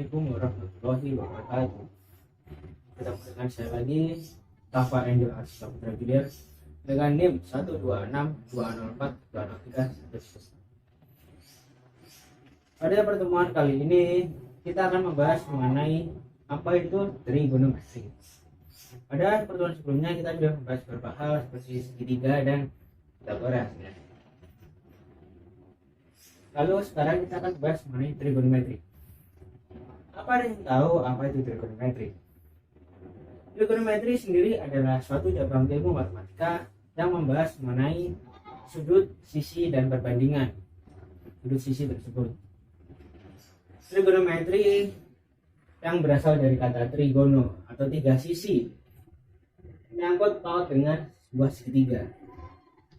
Assalamualaikum warahmatullahi wabarakatuh. Ketemu dengan saya lagi, Tafa Angel Arsa Putra Julier, dengan NIM 126204203. Pada pertemuan kali ini kita akan membahas mengenai apa itu trigonometri. Pada pertemuan sebelumnya kita sudah membahas beberapa hal seperti segitiga dan Pythagoras. Lalu sekarang kita akan bahas mengenai trigonometri. Apa yang tahu apa itu trigonometri? Trigonometri sendiri adalah suatu cabang ilmu matematika yang membahas mengenai sudut, sisi, dan perbandingan sudut sisi tersebut. Trigonometri yang berasal dari kata trigono atau tiga sisi menyangkut paut dengan sebuah segitiga.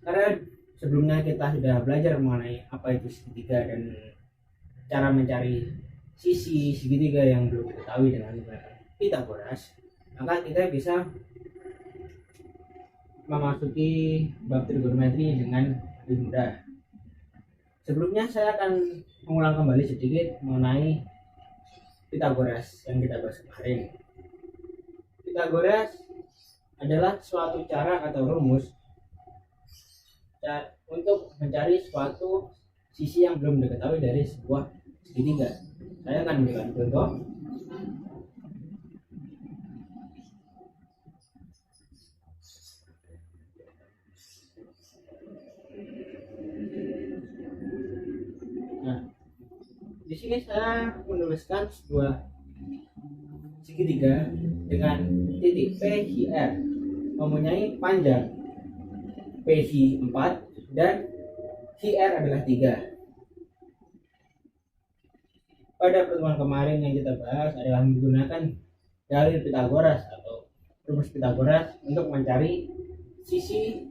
Karena sebelumnya kita sudah belajar mengenai apa itu segitiga dan cara mencari sisi segitiga yang belum diketahui dengan Pythagoras, maka kita bisa memasuki bab trigonometri dengan lebih mudah. Sebelumnya saya akan mengulang kembali sedikit mengenai Pythagoras yang kita bahas kemarin. Pythagoras adalah suatu cara atau rumus untuk mencari suatu sisi yang belum diketahui dari sebuah segitiga. Saya akan memberikan contoh. Nah, di sini saya menuliskan sebuah segitiga dengan titik PHR mempunyai panjang PH 4 dan QR adalah 3. Pada pertemuan kemarin yang kita bahas adalah menggunakan dalil Pythagoras atau rumus Pythagoras untuk mencari sisi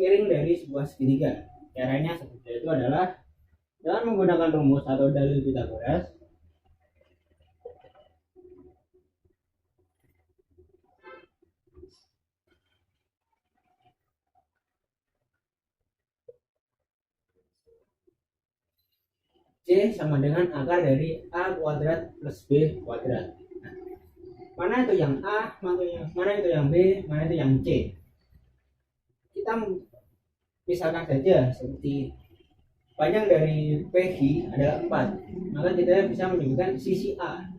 miring dari sebuah segitiga. Caranya seperti itu adalah dengan menggunakan rumus atau dalil Pythagoras. C sama dengan akar dari A kuadrat plus B kuadrat. Nah, mana itu yang A, mana itu yang B, mana itu yang C. Kita misalkan saja seperti panjang dari PH adalah 4, maka kita bisa menyebutkan sisi A.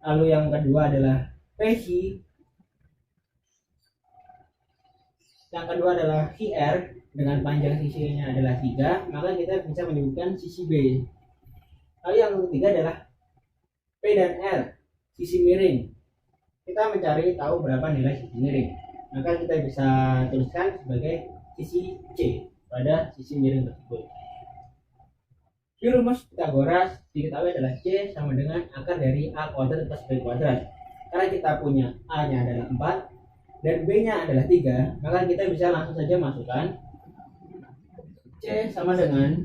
Lalu yang kedua adalah PH, yang kedua adalah QR dengan panjang sisinya adalah 3, maka kita bisa menyebutkan sisi B. Lalu yang ketiga adalah P dan R, sisi miring. Kita mencari tahu berapa nilai sisi miring, maka kita bisa tuliskan sebagai sisi C pada sisi miring tersebut. Di rumus Pythagoras diketahui adalah C sama dengan akar dari A kuadrat plus B kuadrat. Karena kita punya A nya adalah 4 dan B nya adalah 3, maka kita bisa langsung saja masukkan C sama dengan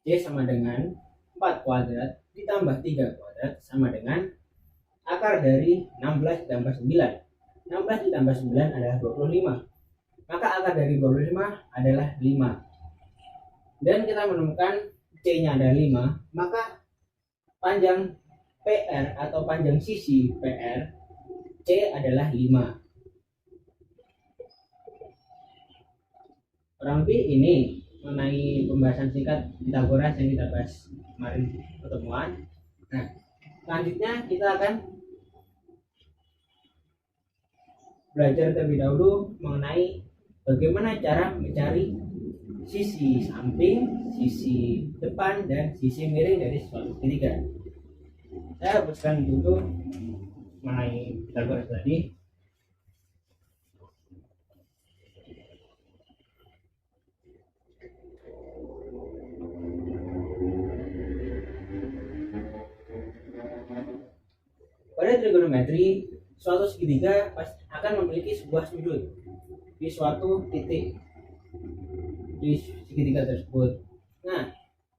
C sama dengan 4 kuadrat ditambah 3 kuadrat sama dengan akar dari 16 ditambah 9. 16 ditambah 9 adalah 25. Maka akar dari 25 adalah 5. Dan kita menemukan C-nya ada 5, maka panjang PR atau panjang sisi PR C adalah 5. Kurang lebih ini mengenai pembahasan singkat Pythagoras yang kita bahas kemarin pertemuan. Nah, selanjutnya kita akan belajar terlebih dahulu mengenai bagaimana cara mencari sisi samping, sisi depan, dan sisi miring dari suatu segitiga. Saya hapuskan dulu mengenai Pythagoras tadi. Pada trigonometri, suatu segitiga akan memiliki sebuah sudut. Di di suatu titik di segitiga tersebut. Nah,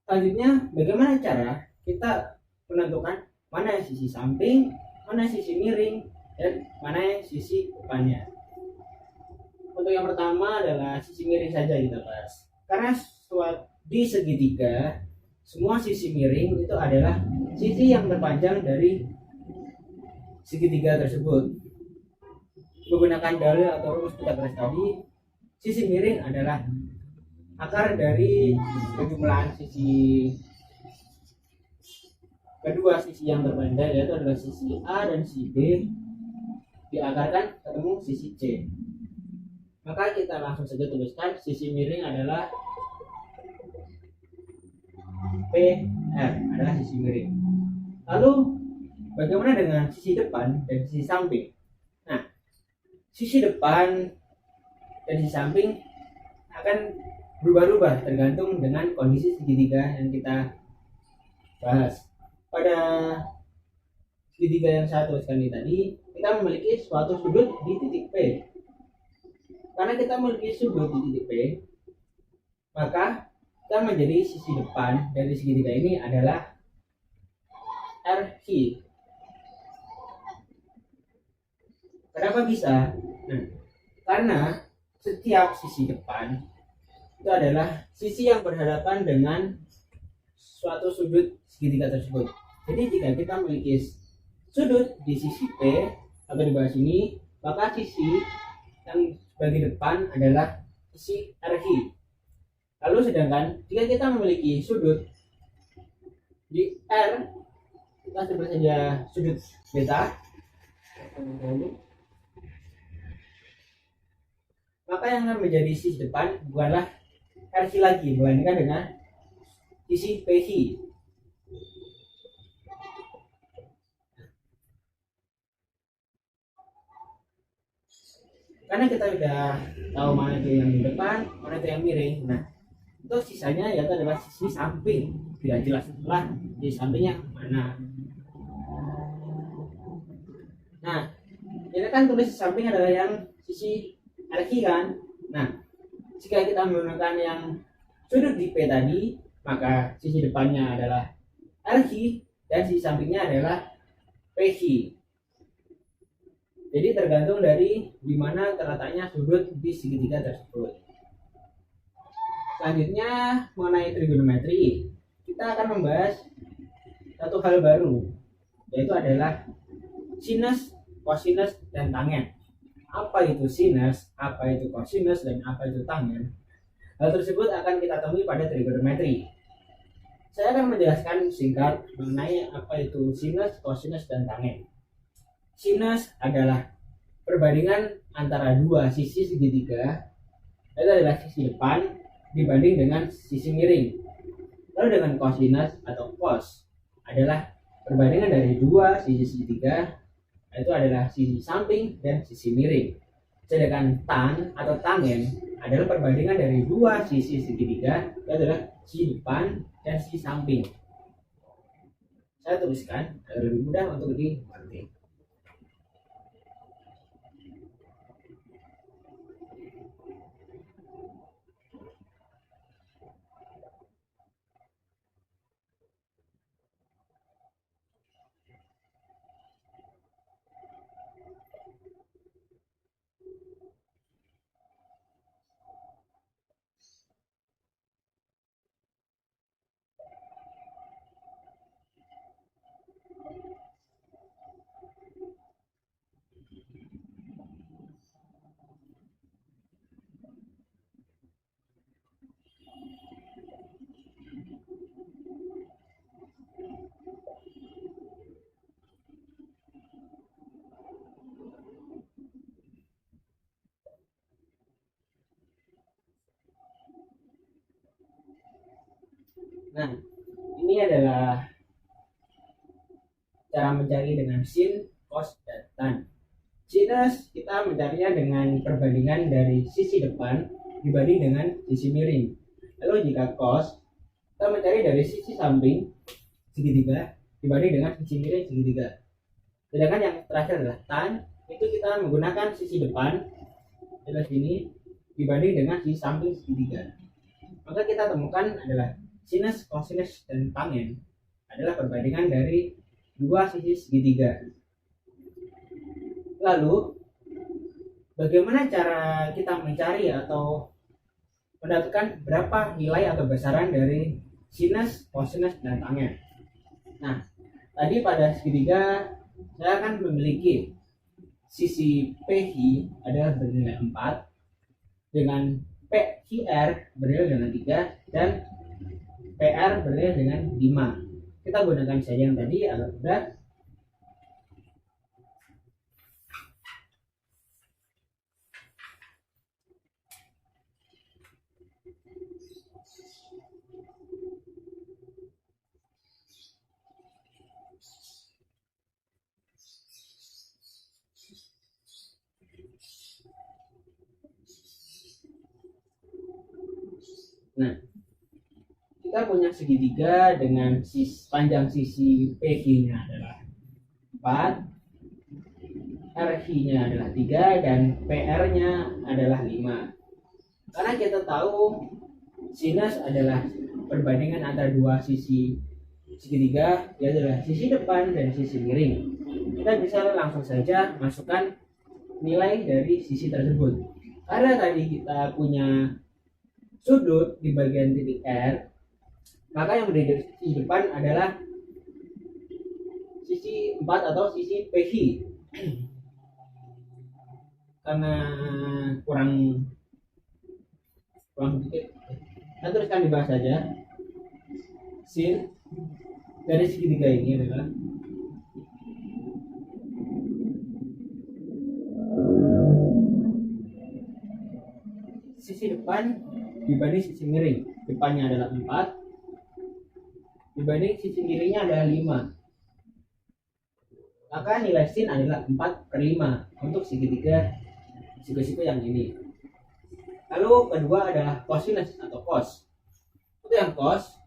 selanjutnya bagaimana cara kita menentukan mana sisi samping, mana sisi miring, dan mana sisi depannya. Untuk yang pertama adalah sisi miring saja kita bahas. Karena di segitiga semua sisi miring itu adalah sisi yang terpanjang dari segitiga tersebut. Menggunakan dalil atau rumus Pythagoras tadi, sisi miring adalah akar dari penjumlahan sisi kedua sisi yang terpanjang, yaitu adalah sisi A dan sisi B diakarkan ketemu sisi C. Maka kita langsung saja tuliskan sisi miring adalah PR, adalah sisi miring. Lalu bagaimana dengan sisi depan dan sisi samping? Nah, sisi depan dan sisi samping akan berubah-ubah tergantung dengan kondisi segitiga yang kita bahas. Pada segitiga yang saya tuliskan tadi, kita memiliki suatu sudut di titik P. Karena kita memiliki sudut di titik P, maka kita menjadi sisi depan dari segitiga ini adalah RQ. Kenapa bisa? Nah, karena setiap sisi depan itu adalah sisi yang berhadapan dengan suatu sudut segitiga tersebut. Jadi jika kita memiliki sudut di sisi P atau di bawah sini, maka sisi yang bagian depan adalah sisi RQ. Lalu sedangkan jika kita memiliki sudut di R, kita sebut saja sudut beta, maka yang akan menjadi sisi depan bukanlah RQ lagi, melainkan dengan sisi PQ. Karena kita sudah tahu mana itu yang di depan, mana itu yang miring. Nah, itu sisanya yaitu adalah sisi samping. Tidak jelas lah di sampingnya mana. Nah, ini kan tulis samping adalah yang sisi RQ kan. Nah, jika kita menggunakan yang sudut di P tadi, maka sisi depannya adalah RQ dan sisi sampingnya adalah PQ. Jadi tergantung dari di mana terletaknya sudut di segitiga tersebut. Selanjutnya mengenai trigonometri, kita akan membahas satu hal baru, yaitu adalah sinus, kosinus, dan tangen. Apa itu sinus, apa itu kosinus, dan apa itu tangen? Hal tersebut akan kita temui pada trigonometri. Saya akan menjelaskan singkat mengenai apa itu sinus, kosinus, dan tangen. Sinus adalah perbandingan antara dua sisi segitiga, itu adalah sisi depan dibanding dengan sisi miring. Lalu dengan kosinus atau cos adalah perbandingan dari dua sisi segitiga, itu adalah sisi samping dan sisi miring. Sedangkan tan atau tangen adalah perbandingan dari dua sisi segitiga, itu adalah sisi depan dan sisi samping. Saya tuliskan agar lebih mudah untuk dimengerti. Nah, ini adalah cara mencari dengan sin, cos, dan tan. Sinus kita mencarinya dengan perbandingan dari sisi depan dibanding dengan sisi miring. Lalu jika cos, kita mencari dari sisi samping segitiga dibanding dengan sisi miring segitiga. Sedangkan yang terakhir adalah tan, itu kita menggunakan sisi depan adalah sini dibanding dengan sisi samping segitiga. Maka kita temukan adalah sinus, kosinus, dan tangen adalah perbandingan dari dua sisi segitiga. Lalu bagaimana cara kita mencari atau mendapatkan berapa nilai atau besaran dari sinus, kosinus, dan tangen? Nah, tadi pada segitiga saya akan memiliki sisi PI adalah bernilai 4 dengan PIR bernilai dengan 3 dan PR bernilai dengan 5. Kita gunakan saja yang tadi agar mudah. Nah, kita punya segitiga dengan panjang sisi PG-nya adalah 4, RI-nya adalah 3, dan PR-nya adalah 5. Karena kita tahu sinus adalah perbandingan antara dua sisi segitiga, yaitu adalah sisi depan dan sisi miring. Kita bisa langsung saja masukkan nilai dari sisi tersebut. Karena tadi kita punya sudut di bagian titik R, maka yang berada di sisi depan adalah sisi 4 atau sisi PI. Karena kurang sedikit, saya tuliskan di bawah saja. Sin dari segitiga ini adalah sisi depan dibanding sisi miring. Depannya adalah 4 dibanding sisi miringnya adalah 5. Maka nilai sin adalah 4/5 untuk segitiga siku-siku yang ini. Lalu kedua adalah kosinus atau cos. Untuk yang cos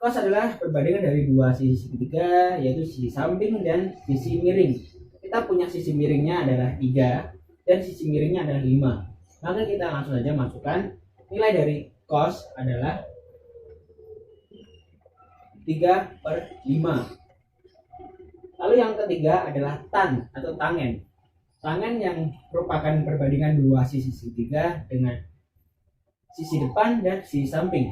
adalah perbandingan dari dua sisi segitiga, yaitu sisi samping dan sisi miring. Kita punya sisi miringnya adalah 3 dan sisi miringnya adalah 5. Maka kita langsung saja masukkan nilai dari cos adalah 3/5. Lalu yang ketiga adalah tan atau tangen. Tangen yang merupakan perbandingan dua sisi segitiga dengan sisi depan dan sisi samping.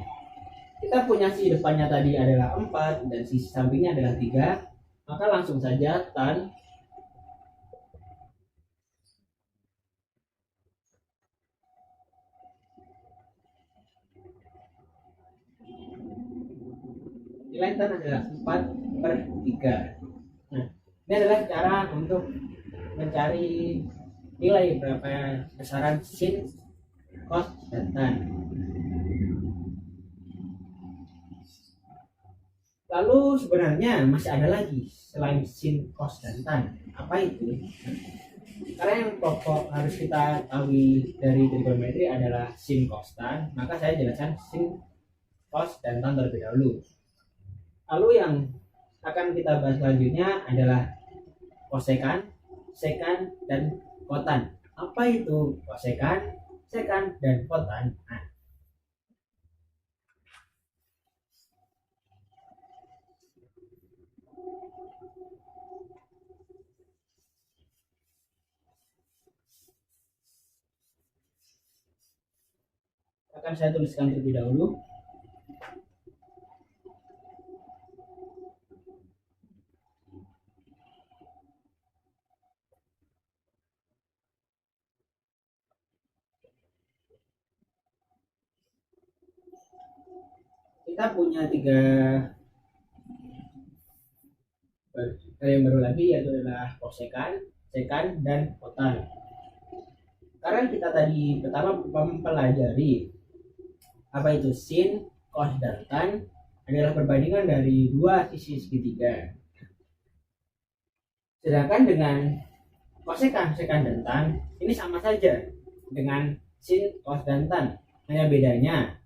Kita punya sisi depannya tadi adalah 4 dan sisi sampingnya adalah 3. Maka langsung saja tan nilai tan adalah 4/3. Nah, ini adalah cara untuk mencari nilai berapa besaran sin, cos, dan tan. Lalu sebenarnya masih ada lagi selain sin, cos, dan tan. Apa itu? Karena yang pokok harus kita tahu dari trigonometri adalah sin, cos, tan. Maka saya jelaskan sin, cos, dan tan terlebih dahulu. Lalu yang akan kita bahas selanjutnya adalah kosekan, sekan, dan kotan. Apa itu kosekan, sekan, dan kotan? Nah, akan saya tuliskan terlebih dahulu. Kita punya 3 yang baru lagi, yaitu adalah kosekan, sekan, dan kotan. Karena kita tadi pertama mempelajari apa itu sin, cos, dan tan adalah perbandingan dari dua sisi segitiga. Sedangkan dengan kosekan, sekan, dan tan ini sama saja dengan sin, cos, dan tan. Hanya bedanya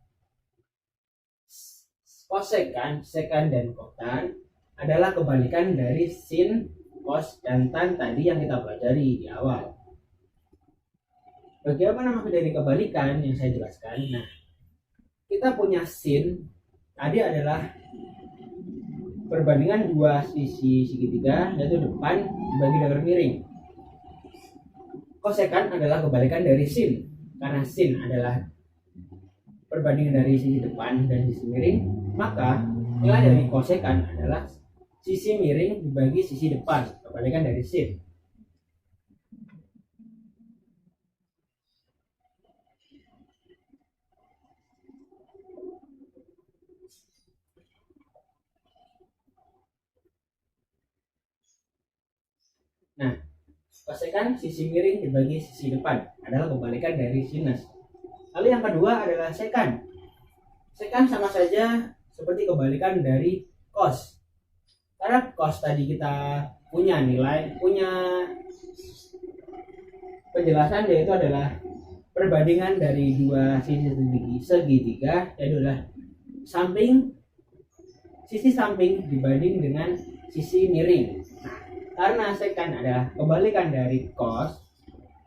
kosekan, sekan, dan kotan adalah kebalikan dari sin, cos, dan tan tadi yang kita pelajari di awal. Bagaimana maksud dari kebalikan yang saya jelaskan? Nah, kita punya sin tadi adalah perbandingan dua sisi segitiga, yaitu depan dibagi dengan miring. Kosekan adalah kebalikan dari sin, karena sin adalah perbandingan dari sisi depan dan sisi miring, maka nilai dari kosekan adalah sisi miring dibagi sisi depan, kebalikan dari sin. Nah, kosekan sisi miring dibagi sisi depan adalah kebalikan dari sinus. Lalu yang kedua adalah sekan. Sekan sama saja seperti kebalikan dari cos. Karena cos tadi kita punya penjelasan, yaitu adalah perbandingan dari dua sisi segitiga, yaitu adalah sisi samping dibanding dengan sisi miring. Nah, karena sekan adalah kebalikan dari cos,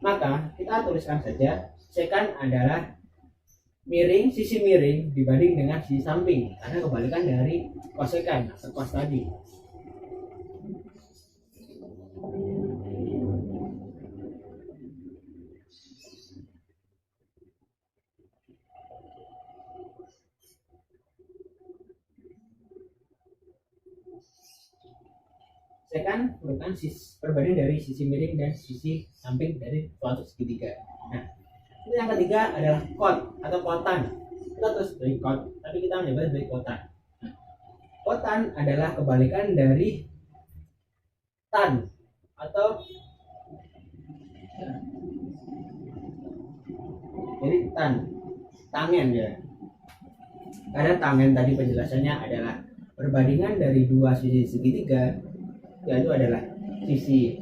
maka kita tuliskan saja sekan adalah sisi miring dibanding dengan sisi samping, karena kebalikan dari kosekan atau cos tadi. Sekan merupakan perbandingan dari sisi miring dan sisi samping dari suatu segitiga. Nah, yang ketiga adalah kot atau kotan. Kita terus dari kot, tapi kita menyebutnya sebagai kotan. Nah, kotan adalah kebalikan dari tan atau jadi tangen ya. Karena tangen tadi penjelasannya adalah perbandingan dari dua sisi segitiga, yaitu adalah sisi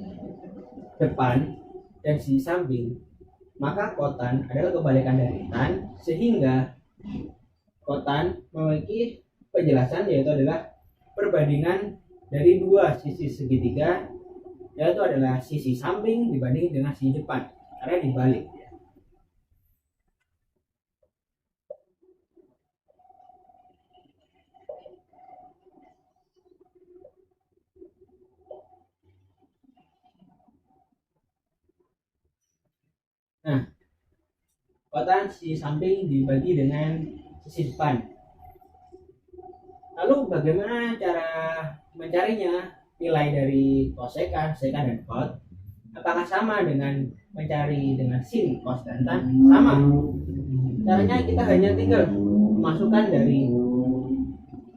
depan dan sisi samping. Maka kotan adalah kebalikan dari tan, sehingga kotan memiliki penjelasan yaitu adalah perbandingan dari dua sisi segitiga, yaitu adalah sisi samping dibanding dengan sisi depan, karena dibalik. Nah, kotan sisi samping dibagi dengan sisi depan. Lalu bagaimana cara mencarinya? Nilai dari kosekan, sekan, dan kot apakah sama dengan mencari dengan sin, cos, dan tan? Sama. Caranya kita hanya tinggal memasukkan dari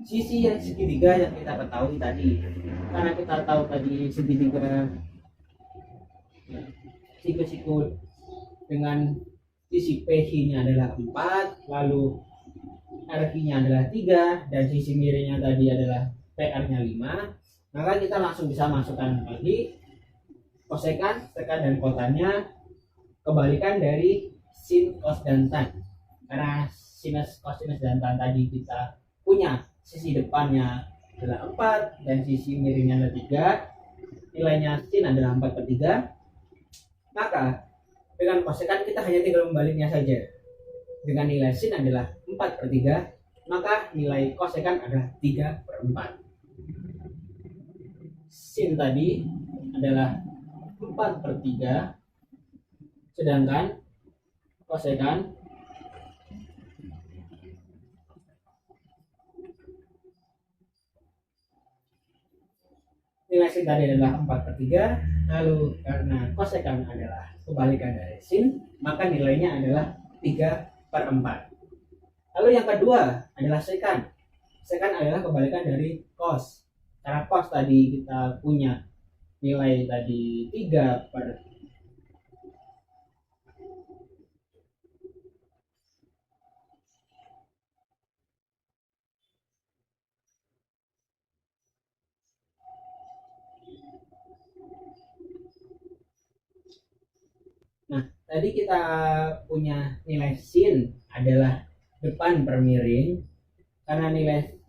sisi yang segitiga yang kita ketahui tadi. Karena kita tahu tadi segitiga siku dengan sisi PH-nya adalah 4, lalu RQ-nya adalah 3, dan sisi miringnya tadi adalah PR-nya 5, maka kita langsung bisa masukkan lagi kosekan, sekan, dan kotannya kebalikan dari sin, cos, dan tan. Karena sinus, cosinus, dan tan tadi kita punya sisi depannya adalah 4 dan sisi miringnya adalah 3, nilainya sin adalah 4/3, maka dengan kosekan kita hanya tinggal membaliknya saja. Dengan nilai sin adalah 4/3, maka nilai kosekan adalah 3/4. Sin tadi adalah 4/3, sedangkan kosekan nilai sin tadi adalah 4/3, lalu karena kosekan adalah kebalikan dari sin, maka nilainya adalah 3/4. Lalu yang kedua adalah sekan. Sekan adalah kebalikan dari cos. Karena cos tadi kita punya nilai tadi 3/. Nah, tadi kita punya nilai sin adalah depan per miring. Karena nilai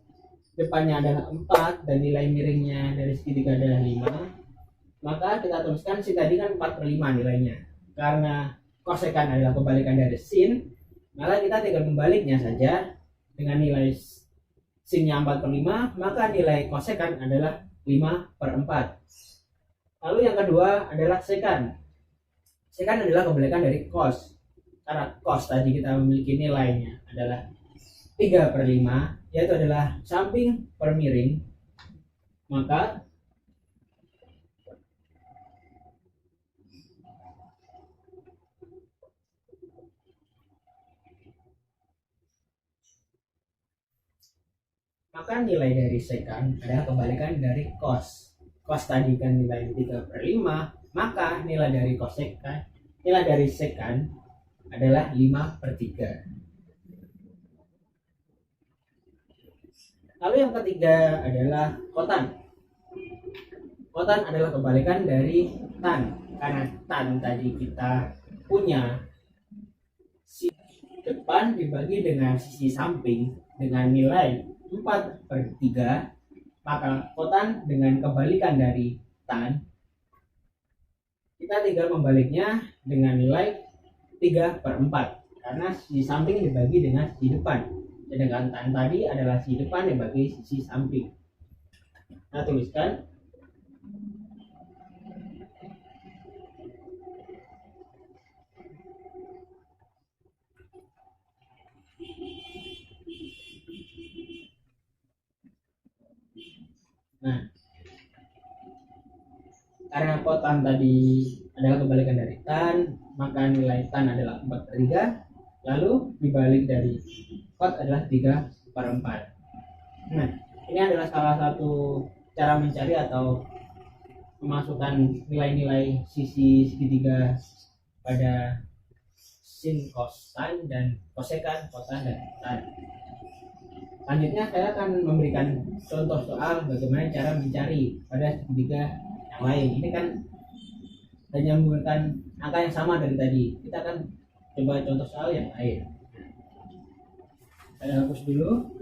depannya adalah 4 dan nilai miringnya dari segitiga adalah 5, maka kita tuliskan sin tadi kan 4/5 nilainya. Karena kosekan adalah kebalikan dari sin, maka kita tinggal membaliknya saja. Dengan nilai sinnya 4/5, maka nilai kosekan adalah 5/4. Lalu yang kedua adalah sekan. Sekan adalah kebalikan dari cos. Karena cos tadi kita memiliki nilainya adalah 3/5, yaitu adalah samping per miring, maka nilai dari sekan adalah kebalikan dari cos. Cos tadi kan nilai 3/5, maka nilai dari sekan adalah 5/3. Lalu yang ketiga adalah kotan. Kotan adalah kebalikan dari tan. Karena tan tadi kita punya sisi depan dibagi dengan sisi samping dengan nilai 4/3, maka kotan dengan kebalikan dari tan kita tinggal membaliknya dengan nilai 3/4, karena sisi samping dibagi dengan sisi depan, sedangkan tan tadi adalah sisi depan dibagi sisi samping. Nah, tuliskan karena kotan tadi adalah kebalikan dari tan, maka nilai tan adalah 4/3, lalu dibalik dari kot adalah 3/4. Nah, ini adalah salah satu cara mencari atau memasukkan nilai-nilai sisi segitiga pada sin, cos, tan, dan kosekan, kotan, dan tan. Selanjutnya saya akan memberikan contoh soal bagaimana cara mencari pada segitiga yang lain. Ini kan hanya menggunakan angka yang sama dari tadi. Kita akan coba contoh soal yang lain. Saya hapus dulu.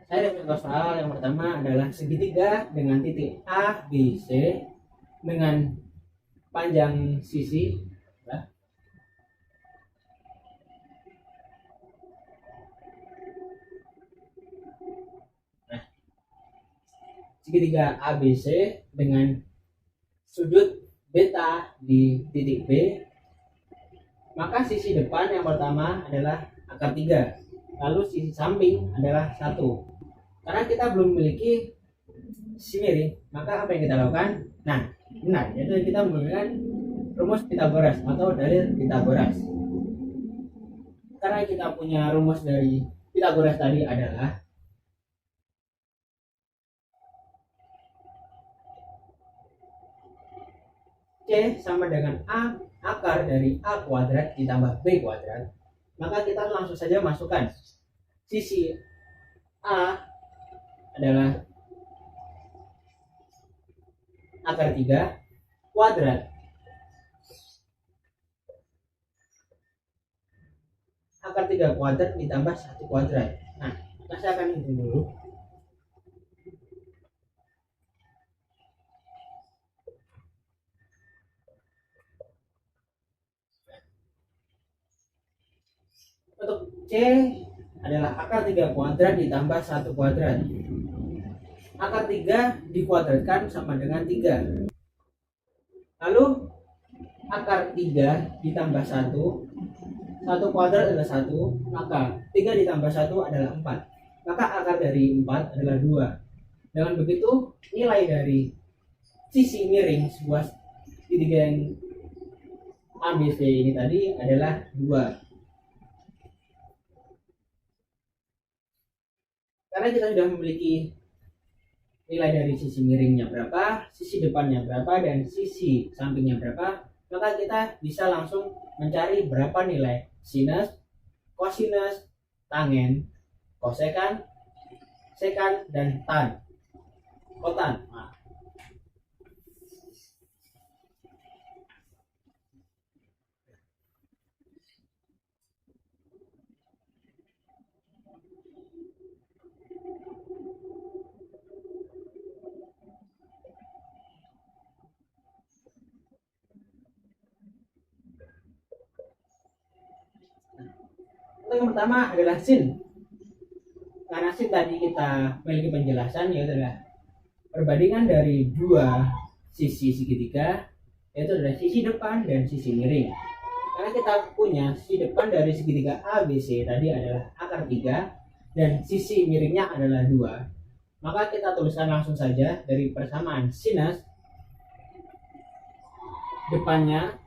Saya contoh soal yang pertama adalah segitiga dengan titik A, B, C dengan panjang sisi segitiga ABC dengan sudut beta di titik B, maka sisi depan yang pertama adalah akar 3, lalu sisi samping adalah 1. Karena kita belum memiliki sisi miring, maka apa yang kita lakukan? Nah, benar, yaitu kita menggunakan rumus Pythagoras atau dalil Pythagoras. Karena kita punya rumus dari Pythagoras tadi adalah C sama dengan A akar dari A kuadrat ditambah B kuadrat, maka kita langsung saja masukkan sisi A adalah akar 3 kuadrat akar 3 kuadrat ditambah 1 kuadrat. Nah, maka saya akan hitung dulu. Untuk C adalah akar 3 kuadrat ditambah 1 kuadrat. Akar 3 dikuadratkan sama dengan 3. Lalu akar 3 ditambah 1 kuadrat adalah 1, maka 3 ditambah 1 adalah 4. Maka akar dari 4 adalah 2. Dengan begitu, nilai dari sisi miring sebuah segitiga yang ABC ini tadi adalah 2. Karena kita sudah memiliki nilai dari sisi miringnya berapa, sisi depannya berapa, dan sisi sampingnya berapa, maka kita bisa langsung mencari berapa nilai sinus, kosinus, tangen, kosekan, sekan, dan tan, kotan. Nah, untuk yang pertama adalah sin. Karena sin tadi kita memiliki penjelasan, yaitu adalah perbandingan dari dua sisi segitiga, yaitu adalah sisi depan dan sisi miring. Karena kita punya sisi depan dari segitiga ABC tadi adalah akar 3 dan sisi miringnya adalah 2, maka kita tuliskan langsung saja dari persamaan sinus depannya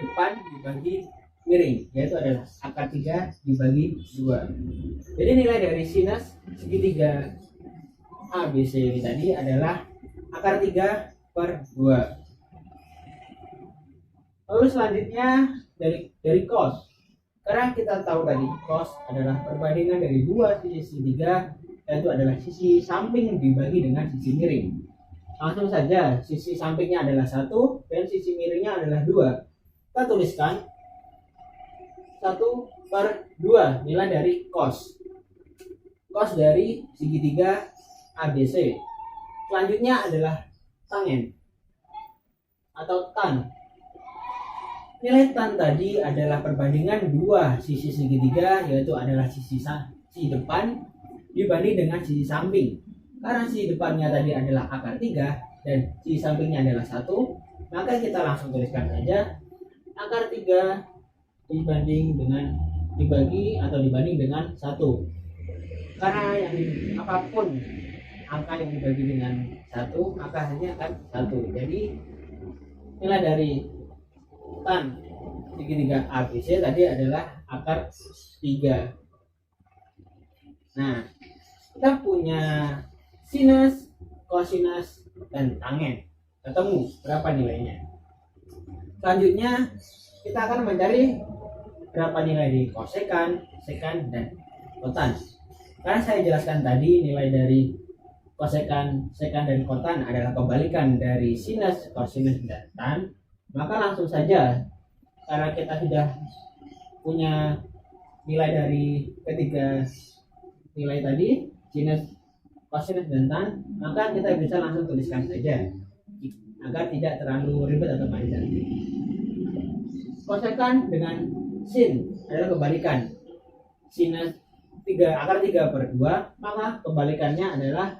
depan dibagi miring, yaitu adalah akar 3 dibagi 2. Jadi nilai dari sinus segitiga ABC ini tadi adalah akar 3 per 2. Lalu selanjutnya dari cos. Karena kita tahu tadi cos adalah perbandingan dari dua sisi segitiga, yaitu adalah sisi samping dibagi dengan sisi miring. Langsung saja, sisi sampingnya adalah 1 dan sisi miringnya adalah 2. Kita tuliskan 1 per 2 nilai dari cos. Cos dari segitiga ABC. Selanjutnya adalah tangen atau tan. Nilai tan tadi adalah perbandingan dua sisi segitiga, yaitu adalah sisi depan dibanding dengan sisi samping. Karena sisi depannya tadi adalah akar 3 dan sisi sampingnya adalah 1, maka kita langsung tuliskan saja akar 3 dibanding dengan 1. Karena yang apapun angka yang dibagi dengan 1, maka hasilnya akan 1. Jadi nilai dari tan segitiga ABC tadi adalah akar 3. Nah, kita punya sinus, kosinus, dan tangen. Ketemu berapa nilainya? Selanjutnya kita akan mencari berapa nilai di kosekan, sekan, dan kotan. Karena saya jelaskan tadi nilai dari kosekan, sekan, dan kotan adalah kebalikan dari sinus, kosinus, dan tan, maka langsung saja karena kita sudah punya nilai dari ketiga nilai tadi, sinus, kosinus, dan tan, maka kita bisa langsung tuliskan saja agar tidak terlalu ribet atau panjang. Kosekan dengan sin adalah kebalikan. Sinus akar 3 per 2, maka kebalikannya adalah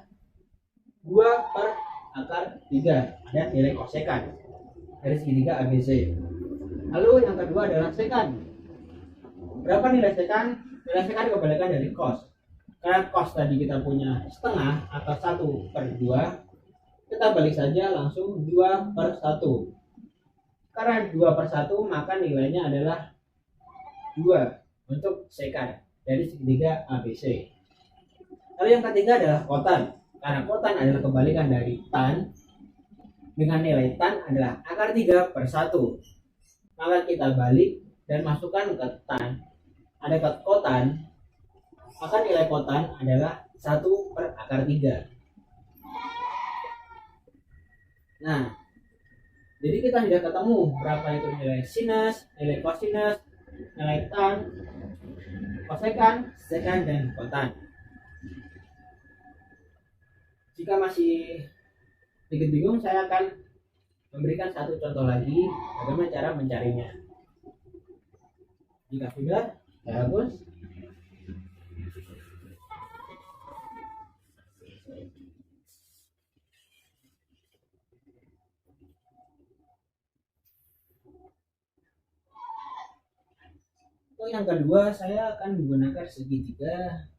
2 per akar 3. Ada nilai kosekan dari segitiga ABC. Lalu yang kedua adalah sekan. Berapa nilai sekan? Nilai sekan kebalikan dari cos. Karena cos tadi kita punya setengah atau 1 per 2, kita balik saja langsung 2 per 1. Karena 2 per 1, maka nilainya adalah 2 untuk sekan dari segitiga ABC. Lalu yang ketiga adalah kotan. Karena kotan adalah kebalikan dari tan, dengan nilai tan adalah akar 3 per 1. Maka kita balik dan masukkan ke tan. Ada kotan, maka nilai kotan adalah 1 per akar 3. Nah, jadi kita sudah ketemu berapa itu nilai sinus, nilai kosinus, nilai tan, kosekan, sekan, dan kotan. Jika masih sedikit bingung, saya akan memberikan satu contoh lagi bagaimana cara mencarinya. Jika sudah, saya hapus. Untuk yang kedua, saya akan menggunakan segitiga.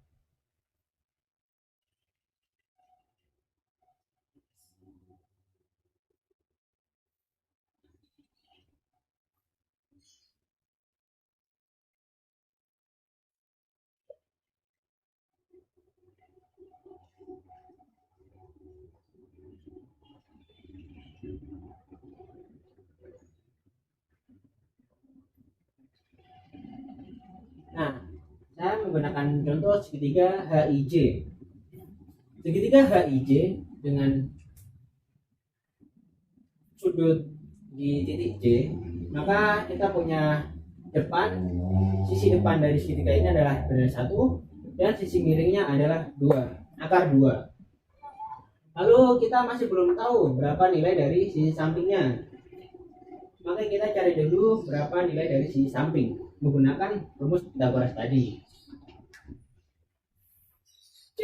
contoh segitiga HIJ. Segitiga HIJ dengan sudut di titik J, maka kita punya sisi depan dari segitiga ini adalah benar 1 dan sisi miringnya adalah 2, akar 2. Lalu kita masih belum tahu berapa nilai dari sisi sampingnya, maka kita cari dulu berapa nilai dari sisi samping menggunakan rumus Pythagoras tadi. C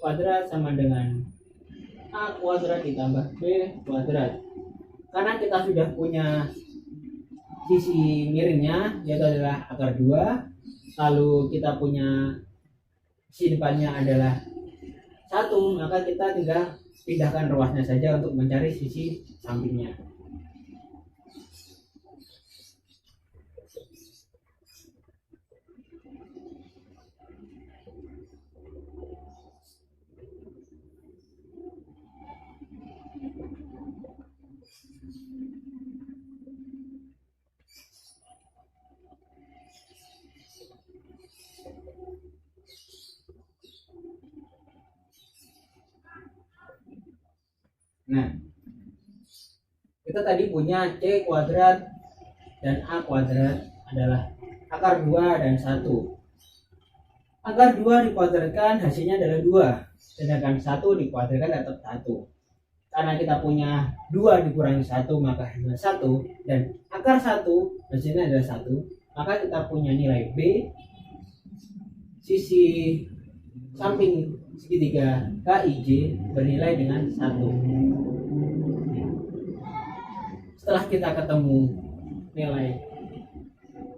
kuadrat sama dengan A kuadrat ditambah B kuadrat. Karena kita sudah punya sisi miringnya, yaitu adalah akar 2, lalu kita punya sisi depannya adalah 1, maka kita tinggal pindahkan ruasnya saja untuk mencari sisi sampingnya. Nah, kita tadi punya C kuadrat dan A kuadrat adalah akar 2 dan 1. Akar 2 dikuadratkan hasilnya adalah 2, sedangkan 1 dikuadratkan tetap 1. Karena kita punya 2 dikurangi 1 maka hasilnya 1, dan akar 1 hasilnya adalah 1, maka kita punya nilai B sisi samping segitiga HIJ bernilai dengan 1. Setelah kita ketemu nilai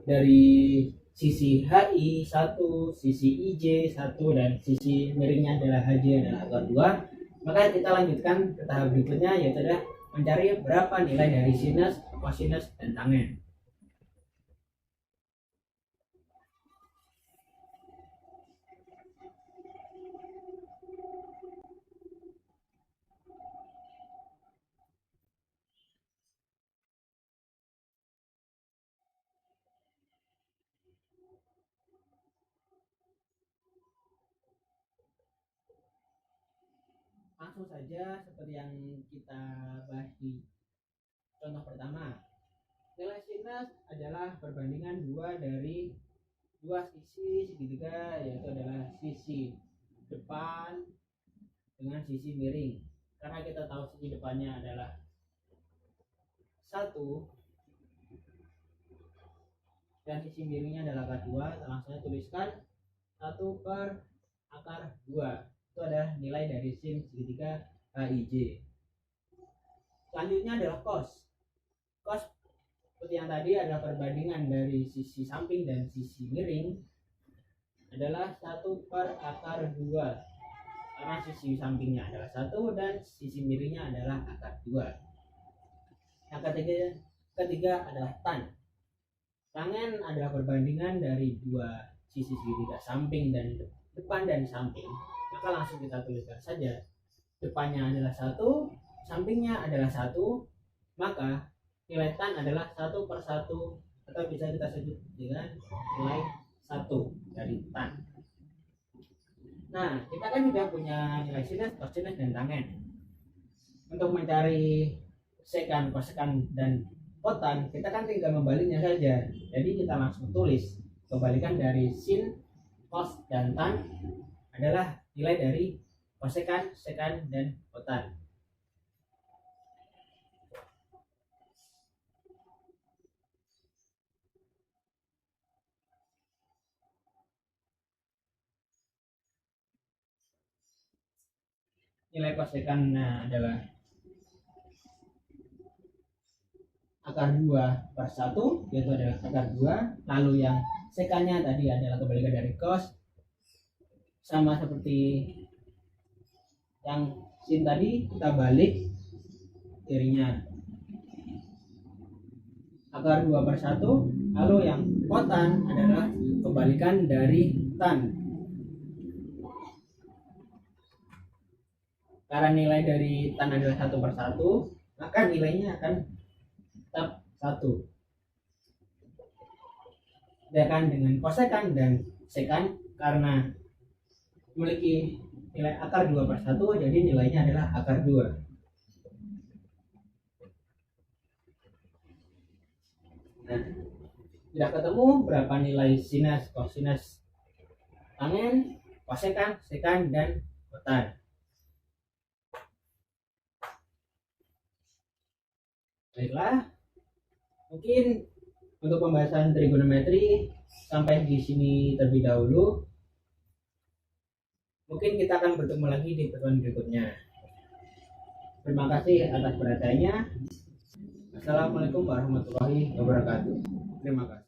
dari sisi HI 1, sisi IJ 1, dan sisi miringnya adalah HJ adalah akar 2, maka kita lanjutkan ke tahap berikutnya, yaitu adalah mencari berapa nilai dari sinus, kosinus, dan tangen. Langsung saja seperti yang kita bahas di contoh pertama. Nilai sinus adalah perbandingan 2 dari 2 sisi segitiga, yaitu adalah sisi depan dengan sisi miring. Karena kita tahu sisi depannya adalah 1 dan sisi miringnya adalah akar 2, kita langsung tuliskan 1 per akar 2. Itu adalah nilai dari sin segitiga HIJ. Selanjutnya adalah cos. Cos seperti yang tadi adalah perbandingan dari sisi samping dan sisi miring adalah 1 per akar 2, karena sisi sampingnya adalah 1 dan sisi miringnya adalah akar 2. Yang ketiga adalah tan. Tangen adalah perbandingan dari 2 sisi segitiga, samping dan depan dan samping. Maka langsung kita tuliskan saja, depannya adalah 1, sampingnya adalah 1, maka nilai tan adalah 1 per 1, atau bisa kita sebut dengan nilai 1 dari tan. Nah, kita kan sudah punya nilai sinus, kosinus, dan tangen. Untuk mencari sekan, kosekan, dan kotan, kita kan tinggal membaliknya saja. Jadi kita langsung tulis kebalikan dari sin, kos, dan tan adalah nilai dari kosekan, sekan, dan kotan. Nilai kosekan adalah akar 2 per 1, yaitu adalah akar 2. Lalu yang sekannya tadi adalah kebalikan dari cos, sama seperti yang sin tadi, kita balik kirinya akar 2 per 1. Lalu yang kotan adalah kebalikan dari tan. Karena nilai dari tan adalah 1 per 1, maka nilainya akan tetap 1. Sedangkan dengan kosekan dan sekan karena memiliki nilai akar 2/1, jadi nilainya adalah akar 2. Nah, sudah ketemu berapa nilai sinus, kosinus, tangen, kosekan, sekan, dan kotan. Baiklah, mungkin untuk pembahasan trigonometri sampai di sini terlebih dahulu. Mungkin kita akan bertemu lagi di pertemuan berikutnya. Terima kasih atas perhatiannya. Assalamualaikum warahmatullahi wabarakatuh. Terima kasih.